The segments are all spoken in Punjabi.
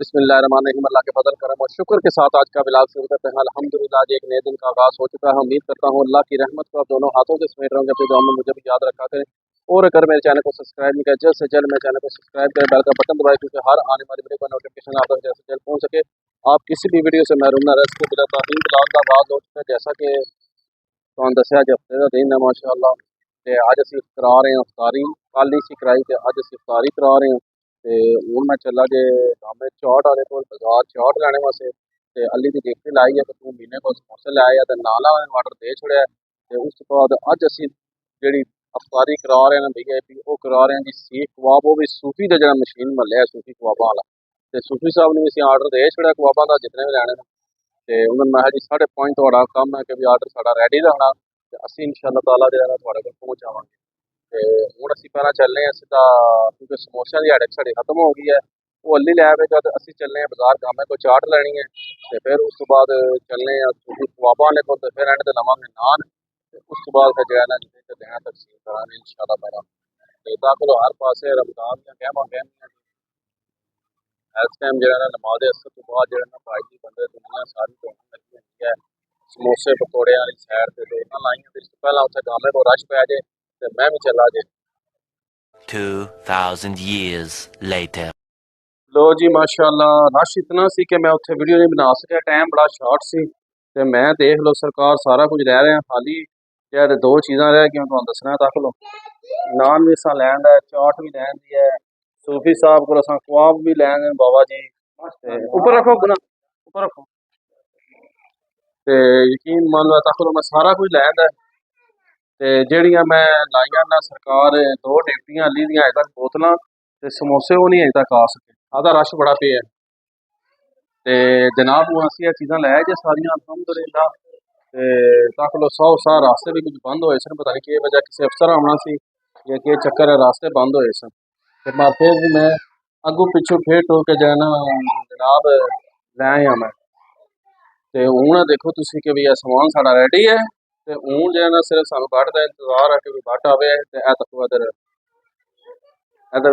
बिस्मिल्लाहिर्रहमानिर्रहीम। अल्लाह के फजल करम और शुक्र के साथ आज का बिलाग शुरू करते हैं। अल्हम्दुलिल्लाह, आज एक नए दिन का आगाज़ हो चुका है। उम्मीद करता हूँ अल्लाह की रहमत को आप दोनों हाथों से समेट रहे होंगे। अपनी दुआ में मुझे भी याद रखा करें। और अगर मेरे चैनल को सब्सक्राइब नहीं किया, जल्द से जल्द मेरे चैनल को सब्सक्राइब करें, बेल का बटन दबाएं, क्योंकि हर आने वाली वीडियो का नोटिफिकेशन आप तक जल्द से जल्द पहुँच सके। आप किसी भी वीडियो से महरूम न रह सके। बिलाताहीन बिलाग का आगाज़ हो चुका है, जैसा कि ਤੁਹਾਨੂੰ ਦੱਸਿਆ ਅੱਜ ਹਫ਼ਤੇ ਦਾ ਦਿਨ ਹੈ ਮਾਸ਼ਾਅੱਲਾ। ਤੇ ਅੱਜ ਅਸੀਂ ਕਰਾ ਰਹੇ ਹਾਂ ਇਫਤਾਰੀ। ਕੱਲ੍ਹ ਨਹੀਂ ਸੀ ਕਰਾਈ ਤੇ ਅੱਜ ਅਸੀਂ ਇਫਤਾਰੀ ਕਰਾ ਰਹੇ ਹਾਂ। ਤੇ ਹੁਣ ਮੈਂ ਚੱਲਾ ਜੇ ਸਾਹਮਣੇ ਚਾਟ ਵਾਲੇ ਕੋਲ ਬਾਜ਼ਾਰ ਚਾਟ ਲੈਣੇ ਵਾਸਤੇ। ਤੇ ਅਲੀ ਦੀ ਦੇਖੀ ਲਾਈ ਹੈ ਕਿ ਤੂੰ ਮਹੀਨੇ ਕੋਲ ਸਮੋਸੇ ਲੈ ਆਇਆ ਤੇ ਨਾਲ ਆਰਡਰ ਦੇ ਛੜਿਆ। ਤੇ ਉਸ ਤੋਂ ਬਾਅਦ ਅੱਜ ਅਸੀਂ ਜਿਹੜੀ ਇਫਤਾਰੀ ਕਰਾ ਰਹੇ ਹਾਂ VIP, ਉਹ ਕਰਾ ਰਹੇ ਹਾਂ ਜੀ ਸੀਖ ਕਬਾਬ। ਉਹ ਵੀ ਸੂਫੀ ਦਾ ਜਿਹੜਾ ਮਸ਼ੀਨ ਮਹੱਲਿਆ ਸੂਫੀ ਕਬਾਬਾਂ ਵਾਲਾ। ਤੇ ਸੂਫੀ ਸਾਹਿਬ ਨੂੰ ਅਸੀਂ ਆਰਡਰ ਦੇ ਛੜਿਆ ਕਬਾਬਾਂ ਦਾ, ਜਿਤਨੇ ਵੀ ਲੈਣੇ ਨੇ। ਤੇ ਉਹਨਾਂ ਨੂੰ ਮੈਂ ਕਿਹਾ ਜੀ 5:30 ਤੁਹਾਡਾ ਕੰਮ ਹੈ ਕਿ ਵੀ ਆਰਡਰ ਸਾਡਾ ਰੈਡੀ ਰਹਿਣਾ ਤੇ ਅਸੀਂ ਇਨਸ਼ਾਅੱਲਾ ਤਾਲਾ ਜਿਹੜਾ ਤੁਹਾਡੇ ਕੋਲ ਪਹੁੰਚ ਜਾਵਾਂਗੇ। ਤੇ ਹੁਣ ਅਸੀਂ ਪਹਿਲਾਂ ਚੱਲਨੇ ਹਾਂ ਸਿੱਧਾ, ਕਿਉਂਕਿ ਸਮੋਸਿਆਂ ਦੀ ਅੜਕ ਸਾਡੀ ਖਤਮ ਹੋ ਗਈ ਹੈ। ਉਹ ਅੱਲੀ ਲੈ ਆਵੇਗਾ ਤੇ ਅਸੀਂ ਚੱਲਨੇ ਹਾਂ ਬਾਜ਼ਾਰ, ਕੰਮ ਹੈ ਕੋਈ ਚਾਟ ਲੈਣੀ ਹੈ। ਤੇ ਫਿਰ ਉਸ ਤੋਂ ਬਾਅਦ ਚੱਲਨੇ ਹਾਂ ਕਬਾਬਾਂ ਵਾਲੇ ਕੋਲ ਤੇ ਫਿਰ ਐਂਡ ਤੇ ਲਵਾਂਗੇ ਨਾਨ। ਤੇ ਉਸ ਤੋਂ ਬਾਅਦ ਫਿਰ ਜਿਹੜਾ ਨਾ ਜਿੱਥੇ ਤੇ ਦੇਣਾ ਤਕਸੀਮ ਕਰਾਂਗੇ ਇਨਸ਼ਾਅੱਲਾ ਤਾਲਾ। ਤੇ ਦਾਖਲ ਹਰ ਪਾਸੇ ਰਮਜ਼ਾਨ ਦੀਆਂ ਗਹਿਮਾਂ ਇਸ ਟਾਈਮ ਜਿਹੜਾ ਨਾ ਨਮਾਜ਼ ਅਸਰ ਤੋਂ ਬਾਅਦ ਜਿਹੜਾ ਨਾ ਭਾਈ ਜੀ ਬੰਦੇ ਦੁਨੀਆ ਸਾਰੀ ਧੋਣ ਲੱਗੀ ਹੁੰਦੀ ਹੈ ਸਮੋਸੇ ਪਕੌੜਿਆਂ ਵਾਲੀ ਸਾਈਡ ਤੇ ਦੋਨਾਂ ਲਾਈਆਂ। ਤੇ ਇਸ ਤੋਂ ਪਹਿਲਾਂ ਉੱਥੇ ਗਾਮੇ ਕੋਲ ਰਸ਼ ਪੈ ਜੇ ਤੇ ਮੈਂ ਵੀ ਚੱਲਾ ਜੇ। 2000 years later। ਲੋ ਜੀ ਮਾਸ਼ਾਅੱਲਾ, ਰਸ਼ ਇਤਨਾ ਸੀ ਕਿ ਮੈਂ ਉੱਥੇ ਵੀਡੀਓ ਨਹੀਂ ਬਣਾ ਸਕਿਆ, ਟਾਈਮ ਬੜਾ ਸ਼ਾਰਟ ਸੀ। ਤੇ ਮੈਂ ਦੇਖ ਲਓ ਸਰਕਾਰ ਸਾਰਾ ਕੁਝ ਲੈ ਰਹੇ ਹਾਂ, ਖਾਲੀ ਜਿਹੜੇ ਦੋ ਚੀਜ਼ਾਂ ਰਹਿ ਗਈਆਂ ਤੁਹਾਨੂੰ ਦੱਸਣਾ। ਤੱਕ ਲੋ ਨਾਨ ਵੀ ਅਸਾਂ ਲੈਣ ਦਾ, ਚਾਟ ਵੀ ਲੈਣ ਦੀ ਹੈ। सूफी साहब को असां कबाब भी लैन बाबा जी। ऊपर रखो गुना, ऊपर रखो। ते यकीन मान लो तक मैं सारा कुछ लैंदा ते जेहड़ियां मैं लाइयां ना सरकार दो डिप्टियां अली दियां अजे तक बोतलां ते समोसे वो नहीं अजे तक आ सके। आधा रश बड़ा पे है ते जनाब हूँ असी चीज़ां लै जे सारियां अलहमदुलिल्लाह। ते तक लो 100 रास्ते भी कुछ बंद होए सन, पता नहीं कि वजह किसी अफसर आना सी या कि चक्कर है, रास्ते बंद होए सन। ਤੇ ਮੈਂ ਫਿਰ ਵੀ ਮੈਂ ਅੱਗੋਂ ਪਿੱਛੋਂ ਫੇਰ ਟੋ ਕੇ ਜਾਣਾ ਜਨਾਬ ਲੈ ਆਇਆ ਮੈਂ। ਤੇ ਹੁਣ ਦੇਖੋ ਤੁਸੀਂ ਕਿ ਵੀ ਇਹ ਸਮਾਨ ਸਾਡਾ ਰੈਡੀ ਹੈ। ਤੇ ਹੁਣ ਜਿਹੜਾ ਨਾ ਸਿਰਫ ਸਾਨੂੰ ਬੱਟ ਦਾ ਇੰਤਜ਼ਾਰ ਹੈ ਕਿ ਵੀ ਬੱਟ ਆਵੇ। ਤੇ ਇਹ ਤੱਕੋ ਇਧਰ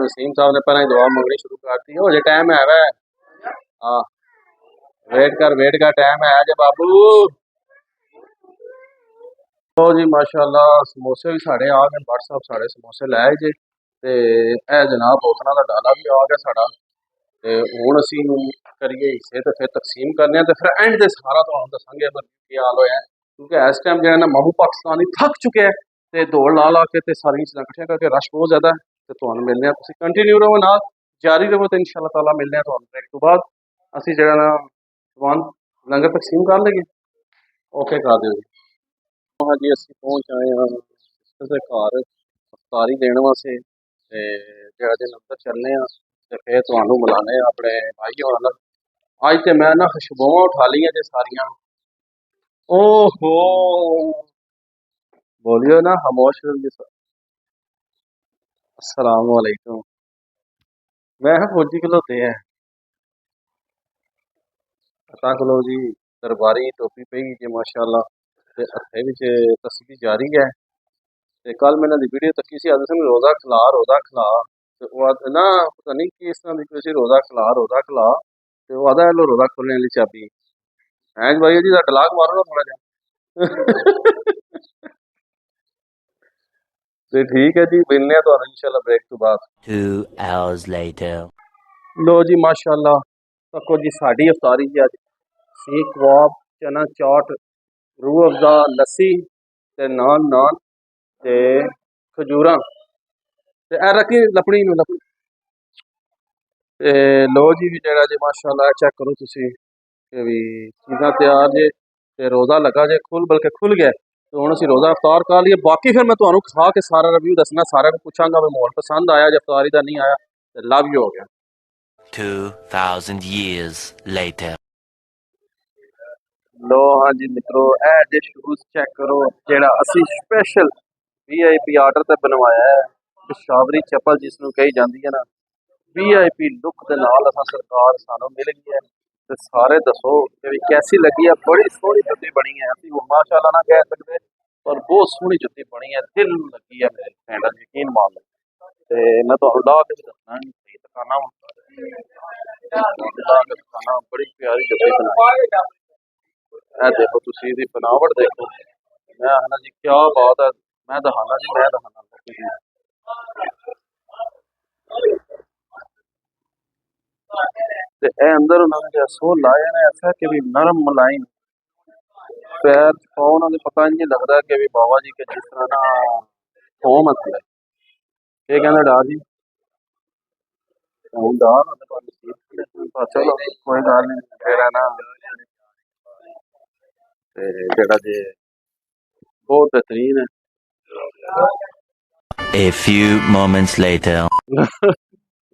ਵਸੀਮ ਸਾਹਿਬ ਨੇ ਪਹਿਲਾਂ ਹੀ ਦੁਆ ਮੰਗਣੀ ਸ਼ੁਰੂ ਕਰਤੀ। ਹੋ ਜੇ ਟਾਈਮ ਹੈ ਵੈ ਹਾਂ, ਵੇਟ ਕਰ ਟਾਈਮ ਹੈ ਜੇ ਬਾਬੂ। ਲੋ ਜੀ ਮਾਸ਼ਾਅੱਲਾ ਸਮੋਸੇ ਵੀ ਸਾਡੇ ਆ ਗਏ। ਬੱਟ ਸਾਹਿਬ ਸਾਡੇ ਸਮੋਸੇ ਲੈ ਆਏ ਜੇ। ਤੇ ਇਹ ਜਨਾਬ बोतलों का डाला भी आ गया साड़ा। ਤੇ ਹੁਣ ਅਸੀਂ ਕਰੀਏ ਹਿੱਸੇ ਤੇ ਫਿਰ ਤਕਸੀਮ ਕਰਨੇ ਆ ਤੇ ਫਿਰ ਐਂਡ ਦੇ ਸਾਰਾ ਤੁਹਾਨੂੰ ਦੱਸਾਂਗੇ ਕੀ ਹਾਲ ਹੋਇਆ। ਕਿਉਂਕਿ ਇਸ ਟਾਈਮ ਜਿਹੜਾ ਨਾ ਮਾਹੂ ਪਾਕਿਸਤਾਨੀ ਥੱਕ ਚੁੱਕਿਆ ਤੇ ਦੌੜ ਲਾ ਕੇ ਤੇ ਸਾਰੀਆਂ ਚੀਜ਼ਾਂ ਇਕੱਠੀਆਂ ਕਰਕੇ ਰਸ਼ ਬਹੁਤ ਜ਼ਿਆਦਾ ਤੇ ਤੁਹਾਨੂੰ ਮਿਲਦੇ ਆ। ਤੁਸੀਂ ਕੰਟੀਨਿਊ ਰਹੋ ਨਾਲ, ਜਾਰੀ ਰਹੋ ਤੇ ਇਨਸ਼ਾਅੱਲਾ ਤਾਲਾ ਮਿਲਦੇ ਆ ਤੁਹਾਨੂੰ ਬ੍ਰੇਕ ਤੋਂ ਬਾਅਦ। ਅਸੀਂ ਜਿਹੜਾ ਨਾ ਸਮਾਨ ਲੰਗਰ ਤਕਸੀਮ ਕਰ ਲਈਏ। ਓਕੇ ਕਰ ਦਿਓ ਜੀ। ਹਾਂ ਜੀ, ਅਸੀਂ ਪਹੁੰਚ ਆਏ ਹਾਂ ਕਿਸੇ ਘਰ ਇਫਤਾਰੀ ਦੇਣ ਵਾਸਤੇ। ਤੇ ਜਿਹੜਾ ਦਿਨ ਅੰਦਰ ਚੱਲਨੇ ਆ ਤੇ ਫਿਰ ਤੁਹਾਨੂੰ ਮਿਲਾਨੇ ਆ ਆਪਣੇ ਭਾਈ ਹੋਰਾਂ ਨਾਲ। ਅੱਜ ਤੇ ਮੈਂ ਨਾ ਖੁਸ਼ਬੂਆਂ ਉਠਾ ਲਈਆਂ ਜੇ ਸਾਰੀਆਂ। ओहो बोलियो ना खामोश रहिए सर। अस्सलाम वालेकुम। मैं फौजी खलोते हैं अता खलो जी। दरबारी टोपी पई जी माशाअल्लाह ते हत्थे विच तस्बीह जारी है। ते कल मैं इन्हां दी वीडियो तक्की सी, आखदे सन रोज़ा खिला ते वो ना पता नहीं किस तरह दी कोई सी रोज़ा खिला ते वो आखदा लो रोज़ा खोलने वाली चाबी है जी। भाई जी डलाक मारो ना थोड़ा जा। ते ठीक है जी, मिलने तो इंशाल्लाह ब्रेक तो बाद। 2 hours later। लो जी माशाअल्लाह, तको जी साड़ी इफ्तारी जी अज सीख कबाब, चना चाट, रूह अफ़ज़ा, लस्सी ते नान ते खजूरां ते ए रखी लपड़ी नूं लपड़ी। ते लो जी भी जेड़ा जी माशाअल्लाह चेक करो तुसी कि भी चीज़ां तैयार जे ते रोज़ा लगा जे बल्कि खुल गया। तो हुण असीं रोज़ा इफ्तार कर लिया। बाकी फिर मैं तुहानूं खा के सारा रिव्यू दसना, सारे को पूछांगा भी माहौल पसंद आया जे इफ्तारी दा नहीं आया ते लव यू हो गया। 2000 years later। लो हाँ जी मित्रों, ए जे शूज़ चेक करो जेड़ा असी स्पेशल VIP आर्डर ते बनवाया है। पेशावरी चप्पल जिसनूं कही जाती है ना, VIP लुक दे नाल असां सरकार सानूं मिल गई है। ते सारे दसो कि कैसी लगी है। बड़ी सोहनी जुत्ती बनी है, असीं माशाअल्लाह ना कह सकते पर बहुत सोहनी जुत्ती बनी है, दिल लगी है मेरे सैंडल, यकीन मान लो। ते मैं तुहानूं ला के भी दसना सही दुकाना खाना बड़ी प्यारी जफ्फी बनाई। ए देखो तुसी दी बनावट देखो। मैं आखना जी क्या बात है। मैं दखाना जी मैं दखाना। ते ए अंदर उन्होंने जो सो लाया ना ऐसा कि भी नरम मुलायम पैर पाओ उन्होंने पता ही नहीं लगता कि भी बाबा जी के जिस तरह ना हो मतलब ये कहना डा जी हूँ डा चलो कोई गल नहीं फिर है ना जेड़ा जे बहुत बेहतरीन है। A few moments later.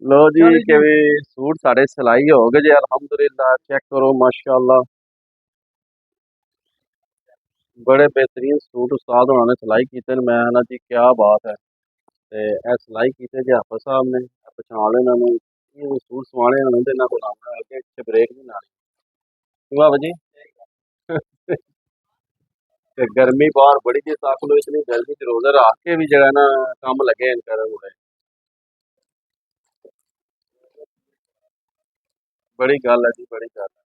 लो जी के भी सूट साढ़े सिलाई हो गए जी अल्हम्दुलिल्लाह चेक करो माशाअल्लाह बड़े बेहतरीन सूट उस्ताद उन्होंने सिलाई कीते मैं ना जी क्या बात है ते ए सिलाई कीते जी हाफिज साहब ने पछाण लेना ये सूट सवाने होने ते इन्हां कोल आउणा अगे पिछे ब्रेक नहीं लानी बाबा जी ते गर्मी बाहर बड़ी जी ताक लो इतनी गर्मी च रोजा रख के भी जरा ना कम लगे इन करन मुड़े बड़ी गल है जी बड़ी गल है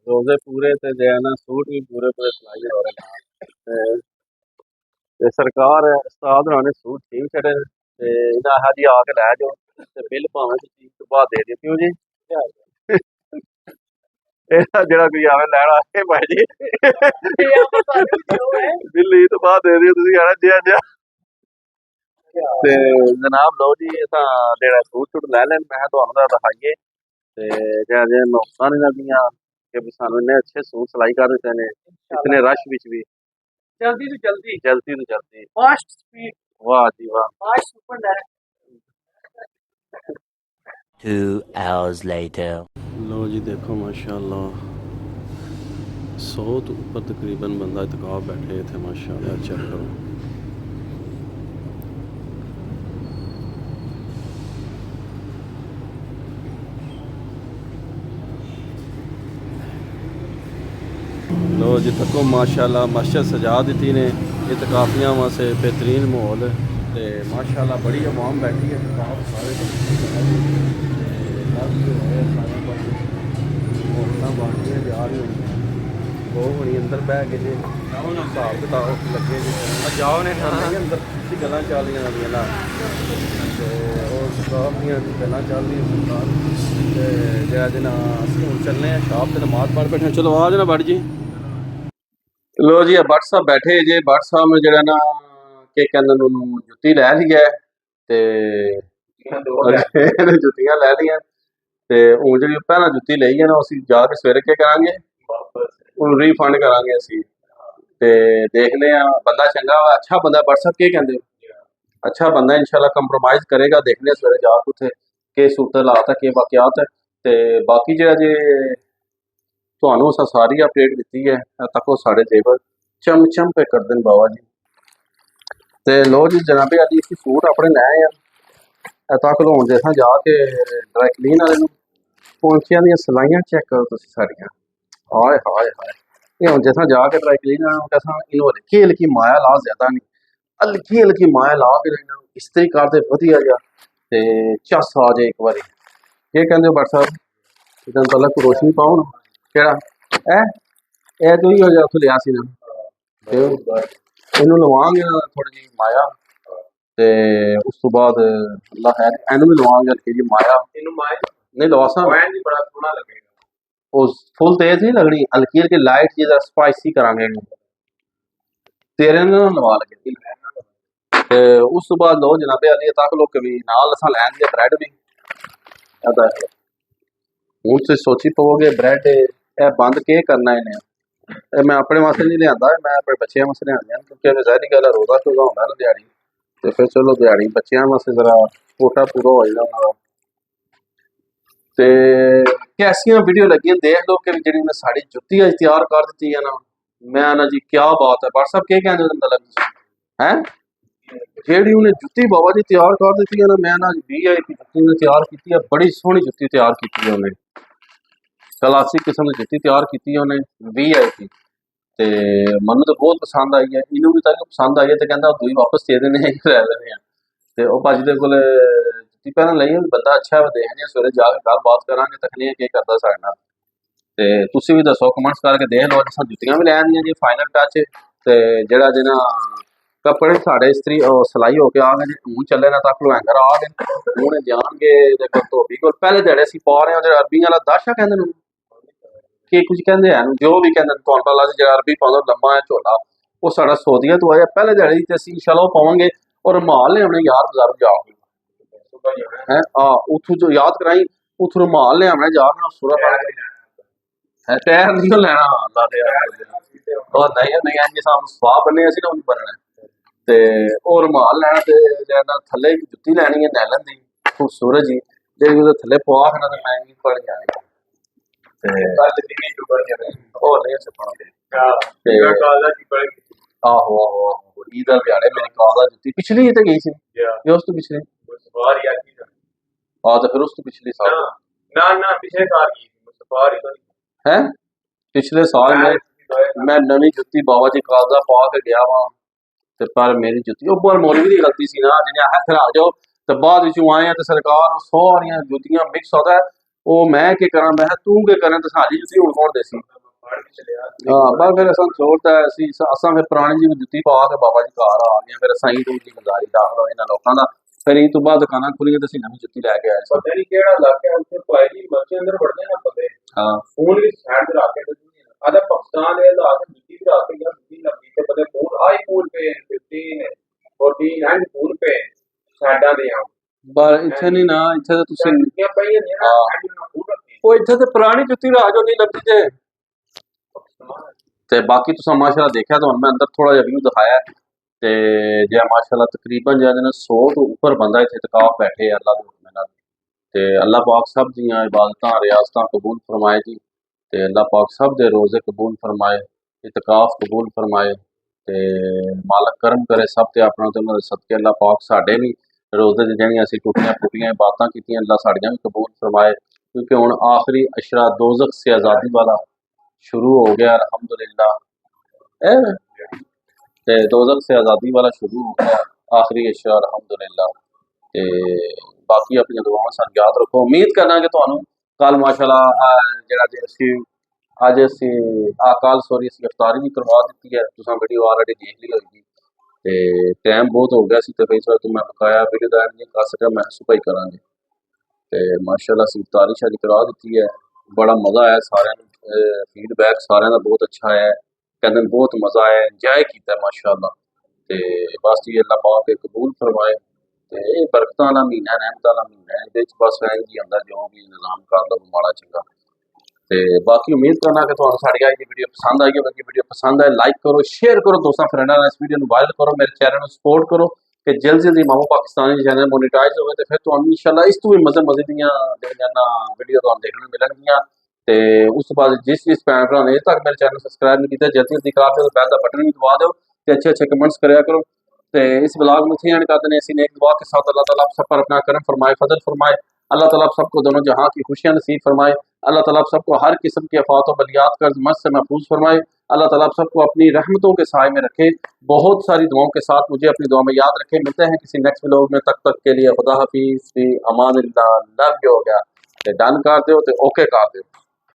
रोजे पूरे ते जो है ना सूट भी पूरे पूरे सिलाई हो रहे हैं ते सरकार है उस्ताद ने सूट सीम छड़े ने ते इन्हां आखा जी आके लै जाओ ते बिल भावें तुसीं सुबह दे दिओ क्यों जी ਇਹਦਾ ਜਿਹੜਾ ਕੋਈ ਆਵੇ ਲੈਣ ਆਏ ਭਾਈ ਜੀ ਦਿੱਲੀ ਤੋਂ ਬਾਅਦ ਦੇ ਦਿਓ ਤੁਸੀਂ ਆਣਾ ਜਿਆ ਜਿਆ ਤੇ ਜਨਾਬ ਲਓ ਜੀ ਇਹ ਤਾਂ ਜਿਹੜਾ ਸੂਟ ਸੂਟ ਲੈ ਲੈਣ ਮੈਂ ਤੁਹਾਨੂੰ ਦਾ ਦਿਖਾਈਏ ਤੇ ਜਿਹੜਾ ਜੇ ਨੌਕਸਾਂ ਨਹੀਂ ਲੱਗੀਆਂ ਕਿ ਵੀ ਸਾਨੂੰ ਇੰਨੇ ਅੱਛੇ ਸੂਟ ਸਿਲਾਈ ਕਰ ਦਿੱਤੇ ਨੇ ਇਤਨੇ ਰਸ਼ ਵਿੱਚ ਵੀ जल्दी से जल्दी ਜਲਦੀ ਤੋਂ ਜਲਦੀ फास्ट स्पीड ਵਾਹ ਜੀ ਵਾਹ fast super direct 2 hours later. लो जी देखो माशाल्लाह 100 तो ऊपर तकरीबन बंदा इतकाफ बैठे थे माशाल्लाह चेक करो लो जी तको माशाल्लाह मस्जिद सजा दी ने इतकाफियां वास्ते बेहतरीन माहौल ते माशाल्लाह बड़ी अवाम बैठी है इतकाफ सारे बांटियां जा रही होनी वो होनी अंदर बह के जे हिसाब किताब लगे जे जाओ ने अंदर गल्लां चल रही ना और स्टाफ दियां गल्लां चल रही सरकार ते जेड़ा दिन असीं हुण चलने शॉप ते नमाज पढ़ बैठे चलो आ जाना बट जी लो जी भट्ट साहब बैठे जे भट्ट साहब ने जेड़ा ना के कहंदे ने जुत्ती लै ली है ते जुत्तियां लै लियां ते हुण जेह्ड़ी पैह्लां जुत्ती लेई है ना उसी जाके सवेरे केह् करांगे हुण रीफंड करांगे असीं ते देखने बंदा चंगा वा अच्छा बंदा भट्ट साहब केह् कहंदे हो अच्छा बंदा इंशाल्लाह कंप्रोमाइज करेगा देखने सवेरे जाके उत्थे केह् सूरत हालात है केह् वाकयात है ते बाकी जेह्ड़ा जे ਤੁਹਾਨੂੰ ਅਸਾਂ ਸਾਰੀ ਅਪਡੇਟ ਦਿੱਤੀ ਹੈ ਤੱਕੋ ਸਾਡੇ ਜੇਬਰ ਚਮ ਚਮ पे कर देन बाबा जी ਤੇ ਲੋ ਜੀ ਜਨਾਬੇ ਅੱਜ ਅਸੀਂ ਸੂਟ ਆਪਣੇ ਲੈ ਆਏ ਆ ਤੱਕ ਲੋਣ ਦੇ ਸਾਂ ਜਾ ਕੇ ਡਰਾਈ ਕਲੀਨ ਵਾਲੇ ਨੂੰ ਪੌਂਚਿਆਂ ਦੀਆਂ ਸਲਾਈਆਂ ਚੈੱਕ ਕਰੋ ਤੁਸੀਂ ਸਾਰੀਆਂ ਹਾਏ ਹਾਏ ਹਾਏ ਇਹ ਹੁਣ ਜਿਸਾਂ ਜਾ ਕੇ ਡਰਾਈ ਕਲੀਨ ਵਾਲੇ ਨੂੰ ਕਹਾਂ ਇਹਨੂੰ ਹਲਕੀ ਹਲਕੀ ਮਾਇਆ ਲਾ ਜ਼ਿਆਦਾ ਨਹੀਂ ਹਲਕੀ ਹਲਕੀ ਮਾਇਆ ਲਾ ਕੇ ਇਹਨਾਂ ਨੂੰ ਇਸਤਰੀ ਕਰਦੇ ਵਧੀਆ ਜਿਹਾ ਤੇ ਚੱਸ ਆ ਜਾਏ ਇੱਕ ਵਾਰੀ ਕੀ ਕਹਿੰਦੇ ਹੋ ਭੱਟ ਸਾਹਿਬ ਇਹਦਾ ਪਹਿਲਾਂ ਕੋਈ ਰੋਸ਼ਨੀ ਪਾਓ ਨਾ ਕਿਹੜਾ ਇਹ ਤੋਂ ਹੀ ਹੋ ਜਾ ਉੱਥੋਂ ਲਿਆ ਸੀ ਨਾ ਤੇ ਇਹਨੂੰ ਲਵਾਂਗੇ ਥੋੜੀ ਜਿਹੀ ਮਾਇਆ ਤੇ ਉਸ ਤੋਂ ਬਾਅਦ ਅੱਲਾ ਖੈਰ ਇਹਨੂੰ ਵੀ ਲਵਾਂਗੇ ਹਲਕੀ ਜਿਹੀ ਮਾਇਆ ਇਹਨੂੰ ਮਾਇਆ ਨਹੀਂ ਲਵਾਸਾਂ ਨਹੀਂ ਬੜਾ ਸੋਹਣਾ ਲੱਗੇਗਾ ਉਹ ਫੁੱਲ ਤੇਜ਼ ਨਹੀਂ ਲੱਗਣੀ ਹਲਕੀ ਹਲਕੀ ਲਾਈਟ ਜਿਹੀ ਸਪਾਈਸੀ ਕਰਾਂਗੇ ਇਹਨੂੰ ਤੇਰੇ ਨਾਲ ਲਵਾ ਲਗੇ ਤੇ ਉਸ ਤੋਂ ਬਾਅਦ ਲੋ ਜਨਾਬੇ ਅਲੀ ਤੱਕ ਲੋ ਕੇ ਵੀ ਨਾਲ ਅਸਾਂ ਲੈਣਗੇ ਬ੍ਰੈਡ ਵੀ ਆਦਾ ਹੁਣ ਤੁਸੀਂ ਸੋਚੀ ਪਵੋਗੇ ਬ੍ਰੈਡ ਇਹ ਬੰਦ ਕੀ ਕਰਨਾ ਇਹਨੇ मैं अपने वास्ते नहीं लिया मैं अपने बच्चों वास्ते लिया क्योंकि ज़ाहिर गल है रोज़ा चौगा होंगे ना दिहाड़ी तो फिर चलो दिहाड़ी बच्चों वास्ते जरा कोटा पूरा हो जाएगा उन्होंने तो कैसियां वीडियो लगी देख लो कि जी उन्हें साड़ी जुत्ती अज तैयार कर दी है ना मैं ना जी क्या बात है भट्ट साहब क्या कहते हैं मतलब है जी उन्हें जुत्ती बाबा जी तैयार कर दी है ना मैं ना VIP जुत्ती ने तैयार की है बड़ी सोहनी जुत्ती तैयार की है उन्हें क्लासिक किस्म की जुत्ती तैयार की है उन्हें VIP ਤੇ ਮੈਨੂੰ ਤਾਂ ਬਹੁਤ ਪਸੰਦ ਆਈ ਹੈ ਇਹਨੂੰ ਵੀ ਤਾਂ ਪਸੰਦ ਆਈ ਹੈ ਤੇ ਕਹਿੰਦਾ ਤੁਸੀਂ ਵਾਪਸ ਦੇ ਦੇਣੇ लै ਲੈਣੇ ਆ ਤੇ ਉਹ ਭਾਜੀ ਦੇ ਕੋਲ जुत्ती पहन ਲਈ ਬੰਦਾ ਅੱਛਾ ਹੈ ਦੇਖਦੇ ਹਾਂ ਸਵੇਰੇ ਜਾ ਕੇ ਗੱਲਬਾਤ ਕਰਾਂਗੇ ਤਕਨੀਕ ਕੀ ਕਰਦਾ ਸਾਡੇ ਨਾਲ ਤੇ ਤੁਸੀਂ ਵੀ ਦੱਸੋ ਕਮੈਂਟਸ ਕਰਕੇ ਦੇਖ ਲਓ ਅਸਾਂ ਜੁੱਤੀਆਂ ਵੀ ਲੈਣ ਦੀਆਂ ਜੀ ਫਾਈਨਲ ਟੱਚ ਤੇ ਜਿਹੜਾ ਜਿਹਨਾਂ ਕੱਪੜੇ ਸਾਡੇ ਇਸਤਰੀ ਸਿਲਾਈ ਹੋ ਕੇ ਆ ਗਏ ਜੀ ਹੁਣ ਚੱਲੇ ਨਾ ਤੱਕ ਹੈਂਗਰ ਆ ਗਏ ਹੁਣ ਜਾਣਗੇ ਦੇਖੋ ਧੋਬੀ ਕੋਲ ਪਹਿਲੇ ਦਿਹਾੜੇ ਅਸੀਂ ਪਾ ਰਹੇ ਹਾਂ ਜਿਹੜਾ ਅਰਬੀ ਵਾਲਾ ਦਾਸ਼ਾ ਕਹਿੰਦੇ ਨੂੰ ਕੀ ਕੁਝ ਕਹਿੰਦੇ ਆ ਜੋ ਵੀ ਕਹਿੰਦੇ ਕੁਆਂਟਲ ਵਾਲਾ ਜਿਹੜਾ ਅਰਬੀ ਪਾਉਂਦਾ ਲੰਮਾ ਹੈ ਝੋਲਾ ਉਹ ਸਾਡਾ ਸੌਦੀਆਂ ਤੋਂ ਆਇਆ ਪਹਿਲੇ ਦਿਹਾੜੇ ਤੇ ਅਸੀਂ ਇਨਸ਼ਾਅੱਲਾ ਉਹ ਪਾਵਾਂਗੇ ਔਰ ਰੁਮਾਲ ਲਿਆਉਣੇ ਯਾਰ ਬਾਜ਼ਾਰੋਂ ਜਾ ਕੇ ਹੈ ਉੱਥੋਂ ਜੋ ਯਾਦ ਕਰਾਈ ਉੱਥੋਂ ਰੁਮਾਲ ਲਿਆਉਣਾ ਜਾ ਕੇ ਸੂਰਾ ਪਾ ਹੈ ਟਾਇਰ ਨਹੀਂ ਲੈਣਾ ਅੱਲਾ ਦੇ ਉਹ ਨਹੀਂ ਇੰਜ ਸਾਨੂੰ ਸਵਾਹ ਬੰਨੇ ਅਸੀਂ ਨਾ ਉਹ ਬੰਨਣਾ ਤੇ ਉਹ ਰੁਮਾਲ ਲੈਣਾ ਤੇ ਜਿਹੜਾ ਥੱਲੇ ਜੁੱਤੀ ਲੈਣੀ ਹੈ ਨੈਲਨ ਦੀ ਖੂਬਸੂਰਤ ਜੀ ਜਿਹੜੀ ਉਹਦੇ ਥੱਲੇ ਪਵਾ ਕੇ ਨਾ ਤੇ ਮੈਂ ਵੀ ਪੜ ਜਾਣੀ ਤੇ ਕੱਲ ਕਿੰਨੀ ਟੁਕੜ ਜਾਵੇ ਉਹ ਨਹੀਂ ਸਪਣਾ ਤੇ ਆਹੋ ਈਦ ਦਾ ਦਿਹਾੜੇ ਮੇਰੀ ਕਾਲਾ ਜੁੱਤੀ ਪਿਛਲੀ ਹੀ ਤੇ ਗਈ ਸੀ ਇਹ ਉਸ ਤੋਂ ਪਿਛਲੇ ਸਵਾਰ ਯਾਰ ਕੀ ਤੇ ਫਿਰ ਉਸ ਤੋਂ ਪਿਛਲੇ ਸਾਲ ਨਾ ਪਿਛਲੇ ਸਾਲ ਕੀ ਸਵਾਰ ਹੀ ਹੈ ਪਿਛਲੇ ਸਾਲ ਮੈਂ ਨਵੀਂ ਜੁੱਤੀ ਬਾਬਾ ਜੀ ਕਾਲਦਾ ਪਾ ਕੇ ਗਿਆ ਵਾਂ ਤੇ ਪਰ ਮੇਰੀ ਜੁੱਤੀ ਉਹ ਪਰ ਮੌਲਵੀ ਦੀ ਗਲਤੀ ਸੀ ਨਾ ਜਿਹਨੇ ਆਹ ਖਰਾ ਜਾਓ ਤੇ ਬਾਅਦ ਵਿੱਚੋਂ ਆਏ ਆ ਤੇ ਸਰਕਾਰ ਸਾਰੀਆਂ ਜੁੱਤੀਆਂ ਮਿਕਸ ਹੋ ਗਏ ਉਹ ਮੈਂ ਕੀ ਕਰਾਂ ਮੈਂ ਤੂੰ ਕੀ ਕਰਾਂ ਤੇ ਸਾਡੀ ਜੁੱਤੀ ਹੁਣ ਕੌਣ ਦੇਸੀ ਬਸ ਫਿਰ ਅਸਾਂ ਛੋੜਦਾ ਅਸੀਂ ਅਸਾਂ ਫਿਰ ਪੁਰਾਣੀ ਜੀ ਜੁੱਤੀ ਪਾ ਕੇ ਬਾਬਾ ਜੀ ਘਰ ਆ ਗਏ ਫਿਰ ਸਾਈਂ ਤੋਂ ਜੀ ਗੁਜ਼ਾਰੀ ਦਾਖਲ ਹੋਏ ਇਹਨਾਂ ਲੋਕਾਂ ਦਾ ਫਿਰ ਇਹ ਤੋਂ ਬਾਅਦ ਦੁਕਾਨਾਂ ਖੁੱਲੀਆਂ ਤੇ ਅਸੀਂ ਨਵੀਂ ਜੁੱਤੀ ਲੈ ਕੇ ਆਏ ਸੀ ਪਤਾ ਨਹੀਂ ਕਿਹੜਾ ਇਲਾਕਾ ਉੱਥੇ ਪਾਈ ਜੀ ਮੱਛੀ ਅੰਦਰ ਵੜਦੇ ਨਾ ਪਤੇ ਹਾਂ ਫੋਨ ਵੀ ਸਾਈਡ ਤੇ ਰੱਖ ਕੇ ਆਦਾ ਪਾਕਿਸਤਾਨ ਦੇ ਲਾ ਕੇ ਜੁੱਤੀ ਵੀ ਰੱਖ ਕੇ ਜੁੱਤੀ ਲੱਗੀ ਤੇ ਪਤੇ ਫੋਨ ਆਈਫੋਨ पे 15 14 ਐਂਡ ਫੋਨ पे ਸਾਡਾ ਦੇ ਆ ਪਰ ਇੱਥੇ ਨਹੀਂ ਨਾ ਇੱਥੇ ਤਾਂ ਤੁਸੀਂ ਜੁੱਤੀਆਂ ਪਈਆਂ ਨੇ ਨਾ ਐਂਡ ਨੂੰ ਫੋਨ ਰੱਖੀ ਉਹ ਇੱਥੇ ਤੇ ਪੁਰਾਣੀ ਜੁੱਤੀ ਰਾਜੋ ਨਹੀਂ ਲੱਭਦੀ ਜੇ ਤੇ ਬਾਕੀ ਤੁਸੀਂ ਮਾਸ਼ਾਅੱਲਾ ਦੇਖਿਆ ਤੁਹਾਨੂੰ ਮੈਂ ਅੰਦਰ ਥੋੜਾ ਜਿਹਾ ਵਿਊ ਦਿਖਾਇਆ ਤੇ ਜੇ ਮਾਸ਼ਾਅੱਲਾ ਤਕਰੀਬਨ ਜਿਹੜੇ ਨੇ 100 ਤੋਂ ਉੱਪਰ ਬੰਦਾ ਇੱਥੇ ਇਤਕਾਫ ਬੈਠੇ ਅੱਲਾ ਦੇ ਹੁਕਮ ਨਾਲ ਤੇ ਅੱਲਾ ਪਾਕ ਸਭ ਦੀਆਂ ਇਬਾਦਤਾਂ ਰਿਆਸਤਾਂ ਕਬੂਲ ਫਰਮਾਏ ਜੀ ਤੇ ਅੱਲਾ ਪਾਕ ਸਭ ਦੇ रोजे कबूल फरमाए इतकाफ कबूल फरमाए ਤੇ ਮਾਲਕ ਕਰਮ ਕਰੇ ਸਭ ਤੇ ਆਪਣਾ ਤੇ ਉਹਨਾਂ ਦੇ ਸਦਕੇ ਅੱਲਾ ਪਾਕ ਸਾਡੇ ਵੀ ਰੋਜ਼ੇ ਦੀ ਜਿਹੜੀਆਂ ਅਸੀਂ ਟੁੱਟੀਆਂ ਬਾਤਾਂ ਕੀਤੀਆਂ ਅੱਲਾ ਸਾਡੀਆਂ ਵੀ ਕਬੂਲ ਫਰਮਾਏ क्योंकि ਹੁਣ आखिरी अशरा दोज़ख से आज़ादी वाला शुरू हो गया अल्हम्दुलिल्लाह ते दोज़ख से आज़ादी वाला शुरू हो गया आखिरी अशरा अल्हम्दुलिल्लाह ते बाकी अपनी दुआवां साथ याद रखो उम्मीद करना कि ਤੁਹਾਨੂੰ ਕੱਲ माशाअल्लाह ਜਿਹੜਾ जे ਅਸੀਂ ਅੱਜ ਅਸੀਂ ਕੱਲ ਸੋਰੀ ਅਸੀਂ ਇਫਤਾਰੀ ਵੀ ਕਰਵਾ ਦਿੱਤੀ ਹੈ ਤੁਸੀਂ ਵੀਡੀਓ ਆਲਰੇਡੀ ਦੇਖ ਲਈ ਹੋਏਗੀ ਤੇ ਟਾਈਮ ਬਹੁਤ ਹੋ ਗਿਆ ਸੀ ਤੇ ਫਿਰ ਤੋਂ ਮੈਂ ਬਕਾਇਆ ਵੀਡੀਓ ਦਾ ਨਹੀਂ ਕਰ ਸਕਿਆ ਮੈਂ ਸੁਭਾਈ ਕਰਾਂਗੇ ਤੇ ਮਾਸ਼ਾਅੱਲਾ ਅਸੀਂ ਇਫਤਾਰੀ ਸ਼ਾਦੀ ਕਰਾ ਦਿੱਤੀ ਹੈ ਬੜਾ ਮਜ਼ਾ ਆਇਆ ਸਾਰਿਆਂ ਨੂੰ ਫੀਡਬੈਕ ਸਾਰਿਆਂ ਦਾ ਬਹੁਤ ਅੱਛਾ ਆਇਆ ਕਹਿੰਦੇ ਬਹੁਤ ਮਜ਼ਾ ਆਇਆ ਇੰਜੋਏ ਕੀਤਾ ਮਾਸ਼ਾਅੱਲਾ ਤੇ ਬਸ ਜੀ ਅੱਲਾਹ ਪਾਕ ਕਬੂਲ ਫਰਮਾਏ ਤੇ ਇਹ ਬਰਕਤਾਂ ਵਾਲਾ ਮਹੀਨਾ ਰਹਿਮਤਾਂ ਵਾਲਾ ਮਹੀਨਾ ਹੈ ਇਹਦੇ 'ਚ ਬਸ ਐਂ ਹੀ ਹੁੰਦਾ ਜੋ ਵੀ ਨਿਜ਼ਾਮ ਕਰ ਲਓ ਮਾੜਾ ਚੰਗਾ ਤੇ ਬਾਕੀ ਉਮੀਦ ਕਰਨਾ ਕਿ ਤੁਹਾਨੂੰ ਸਾਡੀ ਅੱਜ ਦੀ ਵੀਡੀਓ ਪਸੰਦ ਆਈ ਹੋਵੇਗੀ ਵੀਡੀਓ ਪਸੰਦ ਆਏ ਲਾਈਕ ਕਰੋ ਸ਼ੇਅਰ ਕਰੋ ਦੋਸਤਾਂ ਫਰੈਂਡਾਂ ਨਾਲ ਇਸ ਵੀਡੀਓ ਨੂੰ ਵਾਇਰਲ ਕਰੋ ਮੇਰੇ ਚੈਨਲ ਨੂੰ ਸਪੋਰਟ ਕਰੋ ਕਿ ਜਲਦ ਜਲਦੀ ਮਾਮੂ ਪਾਕਿਸਤਾਨੀ ਚੈਨਲ ਮੋਨੀਟਾਈਜ਼ ਹੋਵੇ ਤੇ ਫਿਰ ਤੁਹਾਨੂੰ ਇਨਸ਼ਾਅੱਲਾ ਇਸ ਤੋਂ ਵੀ ਮਜ਼ੇ ਦੀਆਂ ਜਿਹੜੀਆਂ ਨਾ ਵੀਡੀਓ ਤੁਹਾਨੂੰ ਦੇਖਣ ਨੂੰ ਮਿਲਣਗੀਆਂ ਤੇ ਉਸ ਤੋਂ ਬਾਅਦ ਜਿਸ ਭੈਣ ਭਰਾ ਨੇ ਤੱਕ ਮੇਰੇ ਚੈਨਲ ਸਬਸਕ੍ਰਾइब नहीं किया जल्दी जल्दी करा दो बैल का बटन भी दबा दो तो अच्छे कमेंट्स कराया करो तो इस ब्लॉग में थे करते हैं इसी नेक दुआ के साथ अल्लाह ताला आप सब पर अपना करम फरमाए फजल फरमाए अल्लाह ताला आप सबको दोनों जहाँ की खुशियाँ नसीब फरमाए अल्लाह ताला आप सबको हर किस्म की अफवात व बलियात कर्ज मस से महफूज फरमाए अल्लाह ताला आप सबको अपनी रहमतों के साए में रखे बहुत सारी दुआओं के साथ मुझे अपनी दुआ में याद रखे मिलते हैं किसी नेक्स्ट ब्लॉग में तक के लिए खुदा हाफिज़ फी अमान अल्लाह लव यू हो गया डन कर दो तो ओके कर दो।